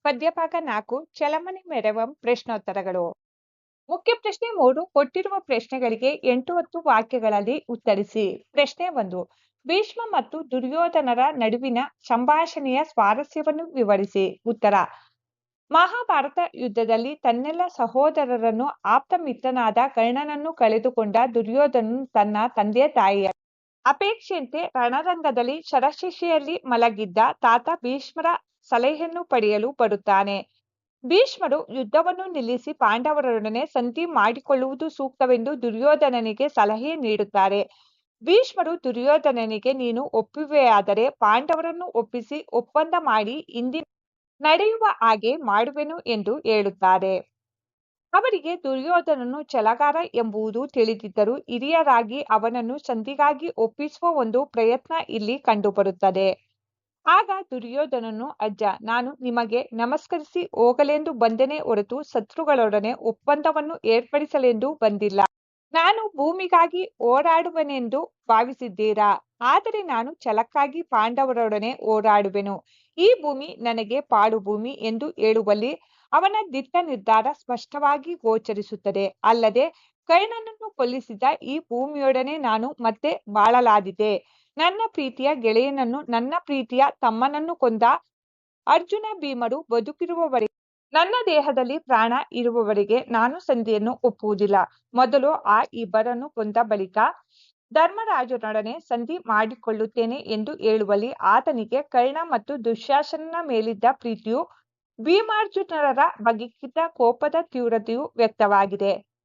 ಪದ್ಯಭಾಗ 4 ಚಲಮನೆ ಮೆರವಂ ಪ್ರಶ್ನೋತ್ತರಗಳು. ಮುಖ್ಯ ಪ್ರಶ್ನೆ 3 ಕೊಟ್ಟಿರುವ ಪ್ರಶ್ನೆಗಳಿಗೆ 8-10 ವಾಕ್ಯಗಳಲ್ಲಿ ಉತ್ತರಿಸಿ. ಪ್ರಶ್ನೆ 1 ಭೀಷ್ಮ ಮತ್ತು ದುರ್ಯೋಧನರ ನಡುವಿನ ಸಂಭಾಷಣೆಯ ಸ್ವಾರಸ್ಯವನ್ನು ವಿವರಿಸಿ. ಉತ್ತರ: ಮಹಾಭಾರತ ಯುದ್ಧದಲ್ಲಿ ತನ್ನೆಲ್ಲ ಸಹೋದರರನ್ನು ಆಪ್ತ ಮಿತ್ರನಾದ ಕರ್ಣನನ್ನು ಕಳೆದುಕೊಂಡ ದುರ್ಯೋಧನನು ತನ್ನ ತಂದೆ ತಾಯಿಯ ಅಪೇಕ್ಷೆಯಂತೆ ರಣರಂಗದಲ್ಲಿ ಶರಶಿಶೆಯಲ್ಲಿ ಮಲಗಿದ್ದ ತಾತ ಭೀಷ್ಮರ ಸಲಹೆಯನ್ನು ಪಡೆಯಲು ಬರುತ್ತಾನೆ. ಭೀಷ್ಮರು ಯುದ್ಧವನ್ನು ನಿಲ್ಲಿಸಿ ಪಾಂಡವರೊಡನೆ ಸಂಧಿ ಮಾಡಿಕೊಳ್ಳುವುದು ಸೂಕ್ತವೆಂದು ದುರ್ಯೋಧನನಿಗೆ ಸಲಹೆ ನೀಡುತ್ತಾರೆ. ಭೀಷ್ಮರು ದುರ್ಯೋಧನನಿಗೆ ನೀನು ಒಪ್ಪುವೆಯಾದರೆ ಪಾಂಡವರನ್ನು ಒಪ್ಪಿಸಿ ಒಪ್ಪಂದ ಮಾಡಿ ಇಂದಿನ ನಡೆಯುವ ಹಾಗೆ ಮಾಡುವೆನು ಎಂದು ಹೇಳುತ್ತಾರೆ. ಅವರಿಗೆ ದುರ್ಯೋಧನನು ಛಲಗಾರ ಎಂಬುದು ತಿಳಿದಿದ್ದರೂ ಹಿರಿಯರಾಗಿ ಅವನನ್ನು ಸಂಧಿಗಾಗಿ ಒಪ್ಪಿಸುವ ಒಂದು ಪ್ರಯತ್ನ ಇಲ್ಲಿ ಕಂಡುಬರುತ್ತದೆ. ಆಗ ದುರ್ಯೋಧನನು, ಅಜ್ಜ, ನಾನು ನಿಮಗೆ ನಮಸ್ಕರಿಸಿ ಹೋಗಲೆಂದು ಬಂದೆನೇ ಹೊರತು ಶತ್ರುಗಳೊಡನೆ ಒಪ್ಪಂದವನ್ನು ಏರ್ಪಡಿಸಲೆಂದು ಬಂದಿಲ್ಲ. ನಾನು ಭೂಮಿಗಾಗಿ ಹೋರಾಡುವೆನೆಂದು ಭಾವಿಸಿದ್ದೀರಾ? ಆದರೆ ನಾನು ಛಲಕ್ಕಾಗಿ ಪಾಂಡವರೊಡನೆ ಹೋರಾಡುವೆನು. ಈ ಭೂಮಿ ನನಗೆ ಪಾಳು ಭೂಮಿ ಎಂದು ಹೇಳುವಲ್ಲಿ ಅವನ ದಿಟ್ಟ ನಿರ್ಧಾರ ಸ್ಪಷ್ಟವಾಗಿ ಗೋಚರಿಸುತ್ತದೆ. ಅಲ್ಲದೆ ಕರ್ಣನನ್ನು ಕೊಲ್ಲಿಸಿದ ಈ ಭೂಮಿಯೊಡನೆ ನಾನು ಮತ್ತೆ ಬಾಳಲಾದೀತೆ. ನನ್ನ ಪ್ರೀತಿಯ ಗೆಳೆಯನನ್ನು, ನನ್ನ ಪ್ರೀತಿಯ ತಮ್ಮನನ್ನು ಕೊಂದ ಅರ್ಜುನ ಭೀಮರು ಬದುಕಿರುವವರೆಗೆ, ನನ್ನ ದೇಹದಲ್ಲಿ ಪ್ರಾಣ ಇರುವವರೆಗೆ ನಾನು ಸಂಧಿಯನ್ನು ಒಪ್ಪುವುದಿಲ್ಲ. ಮೊದಲು ಆ ಇಬ್ಬರನ್ನು ಕೊಂದ ಬಳಿಕ ಧರ್ಮರಾಜನೊಡನೆ ಸಂಧಿ ಮಾಡಿಕೊಳ್ಳುತ್ತೇನೆ ಎಂದು ಹೇಳುವಲ್ಲಿ ಆತನಿಗೆ ಕರ್ಣ ಮತ್ತು ದುಶ್ಯಾಸನನ ಮೇಲಿದ್ದ ಪ್ರೀತಿಯು ಭೀಮಾರ್ಜುನರ ಬಗೆಗಿದ್ದ ಕೋಪದ ತೀವ್ರತೆಯು ವ್ಯಕ್ತವಾಗಿದೆ.